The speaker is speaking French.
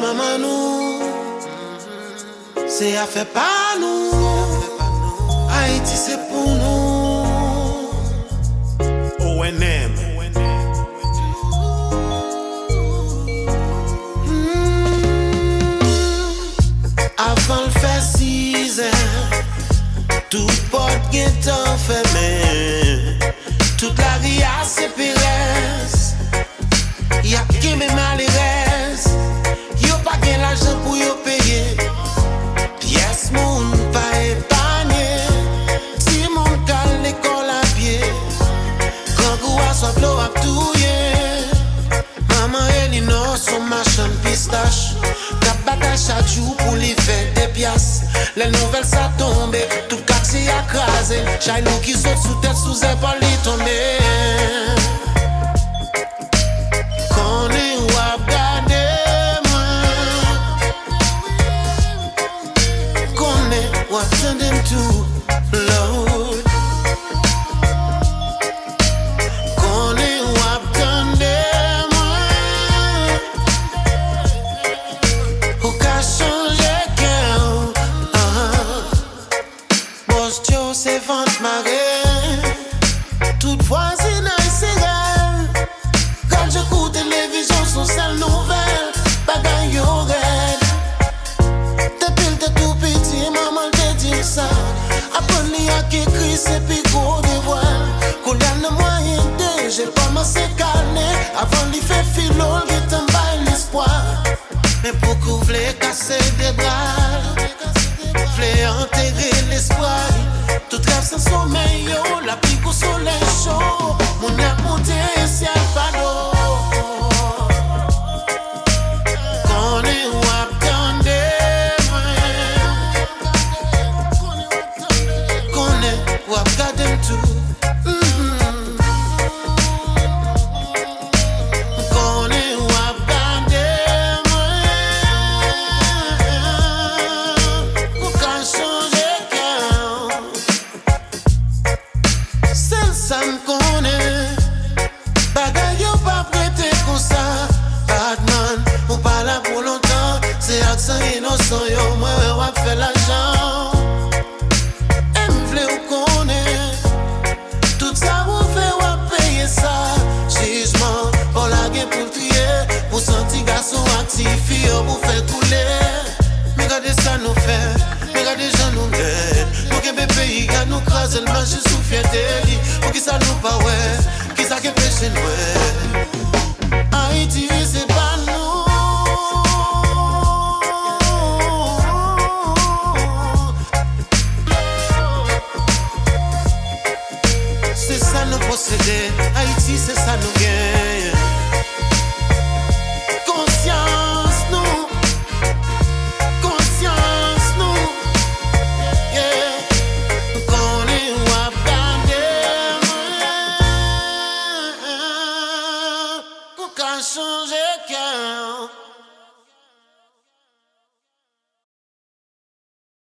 maman nous, c'est à faire pas nous. Haïti c'est pour nous. ONM. Avant le fait 6 heures, tout porte est enfermé. Toute la vie a ses pérez. Y'a qui me malérez. Yo pas gain l'argent pour yo payer. Pièce moun pas épargné. Si moun kal l'école à pied. Quand goua soit blow up touye. Maman elle non son machin pistache. Cap bataille chaque jour pour lui faire des pièces. Les nouvelles ça tombe, tout quartier écrasé. Chailou qui saute sous tête sous épaule il tombe. Connais ou a gardé moi. Connais ou a tendem tout Lord. Connais ou a gardé moi. Ou qu'a changé cœur. Boss Joe c'est vente marée. Toute voisine a cigare. Quand j'écoute télévision son seule nouvelle. Bagay yo red. Depuis le tout petit maman te dit ça. Après li a qui crie c'est puis gros dévoile. Qu'on y a le moyen de j'ai pas ma calmer. Avant li fait filo il t'en baille l'espoir. Mais pour qu'on v'lait casser des bras, v'lait enterrer l'espoir. Tout rêve sans sommeil, yo, la pique au soleil chaud. Mon a monté ciel pas d'eau. Connais ou attendez moi. Connais ou attendez tout. Connais ou attendez moi. Ou quand changer cœur. Celle ça m'connait. Bagay yo pas prêté comme ça. Batman, ou pas là pour longtemps. C'est accent innocent yo, moi wap fait l'argent. M'vle ou connaît. Tout ça vous fait wap payer ça. Jugement, pour la guerre pour trier. Pour sentir garçon actif, yo pour faire couler. Mais regardez ça nous fait. Mais regardez gens nous l'aide. Nous qui bébé pays, nous craser le marché sous fierté. Pour qui ça nous pas ouais. Qui ça qui pêche nous